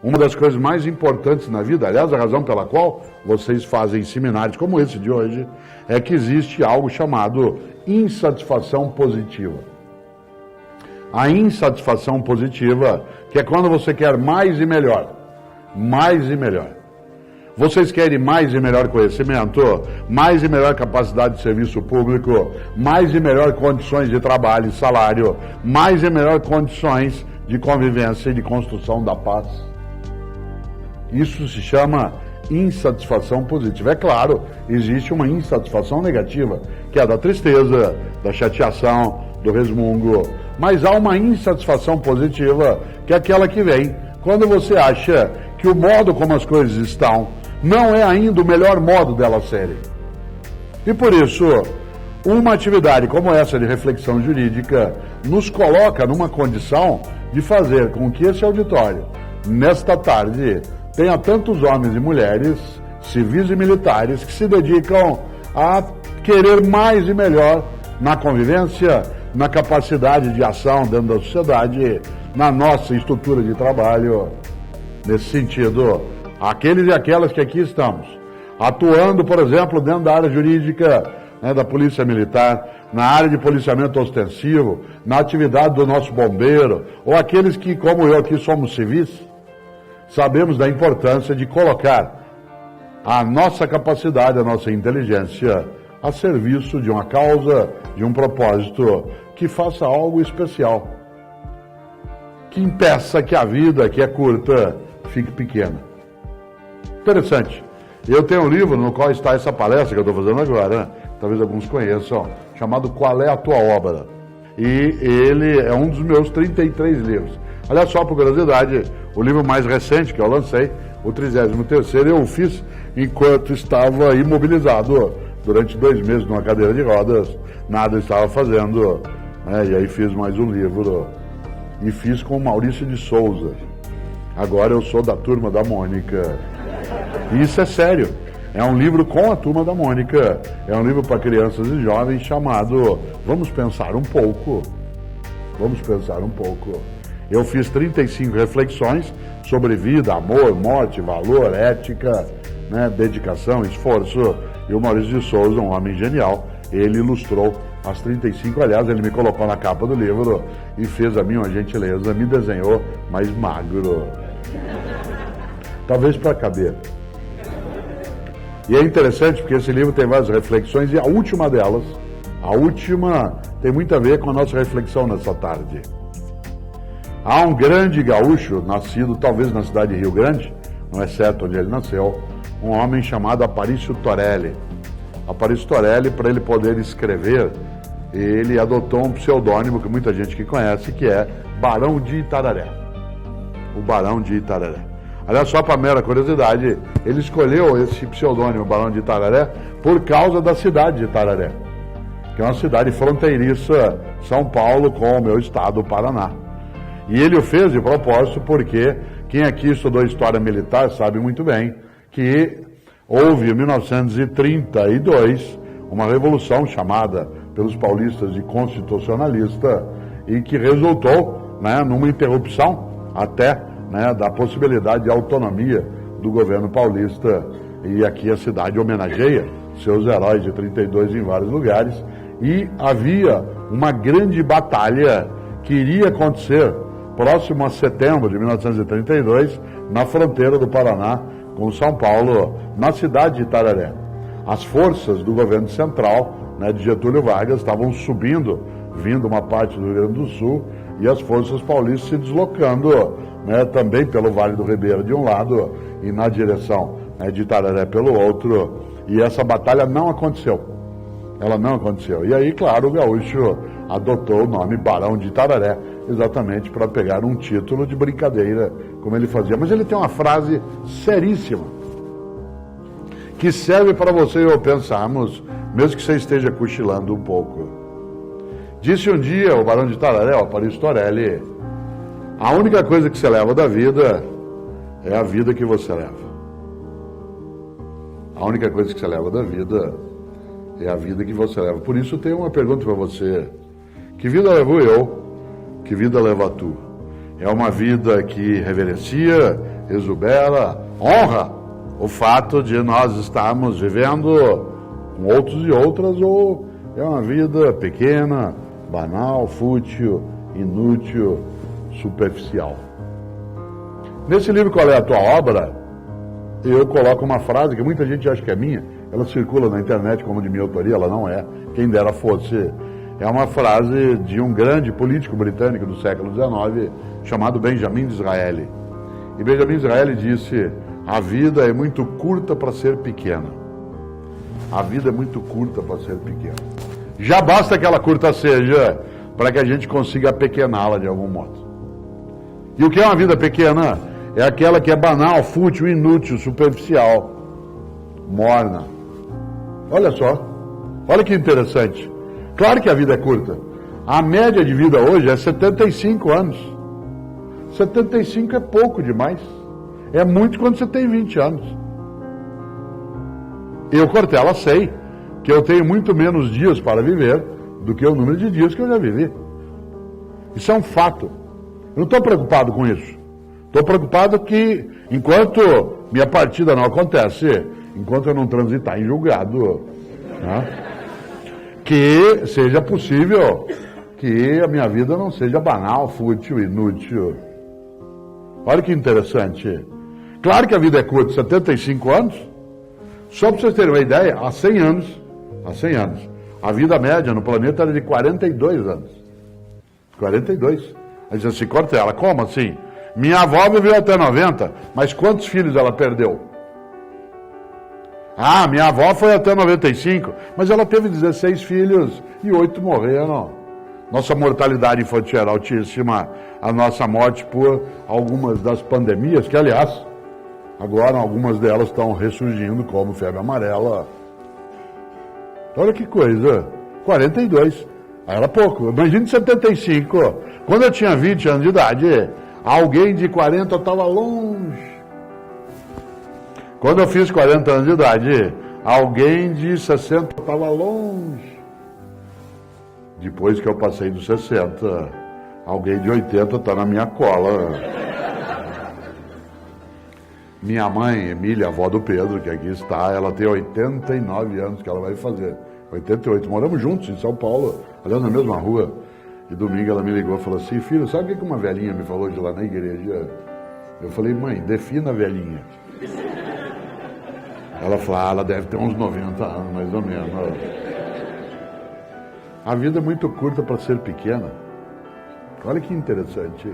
Uma das coisas mais importantes na vida, aliás, a razão pela qual vocês fazem seminários como esse de hoje, é que existe algo chamado insatisfação positiva. A insatisfação positiva, que é quando você quer mais e melhor. Mais e melhor. Vocês querem mais e melhor conhecimento, mais e melhor capacidade de serviço público, mais e melhor condições de trabalho e salário, mais e melhor condições de convivência e de construção da paz. Isso se chama insatisfação positiva. É claro, existe uma insatisfação negativa, que é a da tristeza, da chateação, do resmungo, mas há uma insatisfação positiva, que é aquela que vem quando você acha que o modo como as coisas estão não é ainda o melhor modo delas serem. E por isso, uma atividade como essa de reflexão jurídica nos coloca numa condição de fazer com que esse auditório, nesta tarde, tenha tantos homens e mulheres, civis e militares, que se dedicam a querer mais e melhor na convivência, na capacidade de ação dentro da sociedade, na nossa estrutura de trabalho. Nesse sentido, aqueles e aquelas que aqui estamos, atuando, por exemplo, dentro da área jurídica, da Polícia Militar, na área de policiamento ostensivo, na atividade do nosso bombeiro, ou aqueles que, como eu aqui, somos civis, sabemos da importância de colocar a nossa capacidade, a nossa inteligência a serviço de uma causa, de um propósito que faça algo especial, que impeça que a vida, que é curta, fique pequena. Interessante. Eu tenho um livro no qual está essa palestra que eu estou fazendo agora, talvez alguns conheçam, chamado Qual é a Tua Obra? E ele é um dos meus 33 livros. Aliás, só por curiosidade, o livro mais recente que eu lancei, o 33º, eu o fiz enquanto estava imobilizado durante 2 meses numa cadeira de rodas, nada estava fazendo, e aí fiz mais um livro, e fiz com o Maurício de Souza. Agora eu sou da Turma da Mônica. E isso é sério. É um livro com a Turma da Mônica. É um livro para crianças e jovens chamado Vamos Pensar um Pouco. Vamos Pensar um Pouco. Eu fiz 35 reflexões sobre vida, amor, morte, valor, ética, dedicação, esforço. E o Maurício de Souza, um homem genial, ele ilustrou as 35. Aliás, ele me colocou na capa do livro e fez a mim uma gentileza, me desenhou mais magro. Talvez para caber. E é interessante porque esse livro tem várias reflexões e a última delas, tem muito a ver com a nossa reflexão nessa tarde. Há um grande gaúcho, nascido talvez na cidade de Rio Grande, não é certo onde ele nasceu, um homem chamado Aparício Torelli. Aparício Torelli, para ele poder escrever, ele adotou um pseudônimo que muita gente que conhece, que é Barão de Itararé. O Barão de Itararé. Aliás, só para mera curiosidade, ele escolheu esse pseudônimo, Barão de Itararé, por causa da cidade de Itararé, que é uma cidade fronteiriça, São Paulo, com o meu estado, o Paraná. E ele o fez de propósito porque quem aqui estudou história militar sabe muito bem que houve, em 1932, uma revolução chamada pelos paulistas de constitucionalista e que resultou numa interrupção até da possibilidade de autonomia do governo paulista. E aqui a cidade homenageia seus heróis de 32 em vários lugares. E havia uma grande batalha que iria acontecer próximo a setembro de 1932, na fronteira do Paraná com São Paulo, na cidade de Itararé. As forças do governo central, de Getúlio Vargas, estavam subindo, vindo uma parte do Rio Grande do Sul, e as forças paulistas se deslocando também pelo Vale do Ribeira de um lado e na direção de Itararé pelo outro, e essa batalha não aconteceu. Ela não aconteceu. E aí, claro, o gaúcho adotou o nome Barão de Itararé, exatamente para pegar um título de brincadeira, como ele fazia. Mas ele tem uma frase seríssima, que serve para você e eu pensarmos, mesmo que você esteja cochilando um pouco. Disse um dia o Barão de Itararé, o Aparício Torelli, a única coisa que você leva da vida é a vida que você leva. A única coisa que você leva da vida é a vida que você leva. Por isso eu tenho uma pergunta para você. Que vida levo eu? Que vida leva tu? É uma vida que reverencia, exubera, honra o fato de nós estarmos vivendo com outros e outras, ou é uma vida pequena, banal, fútil, inútil, superficial. Nesse livro, Qual é a Tua Obra?, eu coloco uma frase que muita gente acha que é minha, ela circula na internet como de minha autoria, ela não é, quem dera fosse. É uma frase de um grande político britânico do século XIX, chamado Benjamin Disraeli. E Benjamin Disraeli disse: a vida é muito curta para ser pequena. A vida é muito curta para ser pequena. Já basta que ela curta seja para que a gente consiga apequená-la de algum modo. E o que é uma vida pequena? É aquela que é banal, fútil, inútil, superficial, morna. Olha só, olha que interessante. Claro que a vida é curta. A média de vida hoje é 75 anos. 75 é pouco demais. É muito quando você tem 20 anos. Eu, Cortella, sei que eu tenho muito menos dias para viver do que o número de dias que eu já vivi. Isso é um fato. Eu não estou preocupado com isso. Estou preocupado que, enquanto minha partida não acontece, enquanto eu não transitar em julgado, né, que seja possível que a minha vida não seja banal, fútil, inútil. Olha que interessante. Claro que a vida é curta, 75 anos. Só para vocês terem uma ideia, há 100 anos, a vida média no planeta era de 42 anos. 42. Aí diz assim: Cortella, como assim? Minha avó viveu até 90, mas quantos filhos ela perdeu? Ah, minha avó foi até 95, mas ela teve 16 filhos e 8 morreram. Nossa mortalidade infantil era altíssima, a nossa morte por algumas das pandemias, que aliás, agora algumas delas estão ressurgindo, como febre amarela. Olha que coisa, 42, era pouco, imagine 75, quando eu tinha 20 anos de idade, alguém de 40 estava longe. Quando eu fiz 40 anos de idade, alguém de 60 estava longe. Depois que eu passei dos 60, alguém de 80 está na minha cola. Minha mãe, Emília, avó do Pedro, que aqui está, ela tem 89 anos que ela vai fazer. 88. Moramos juntos em São Paulo, aliás, na mesma rua. E domingo ela me ligou e falou assim: filho, sabe o que uma velhinha me falou de lá na igreja? Eu falei: mãe, defina a velhinha. Ela falou: ela deve ter uns 90 anos, mais ou menos. A vida é muito curta para ser pequena. Olha que interessante.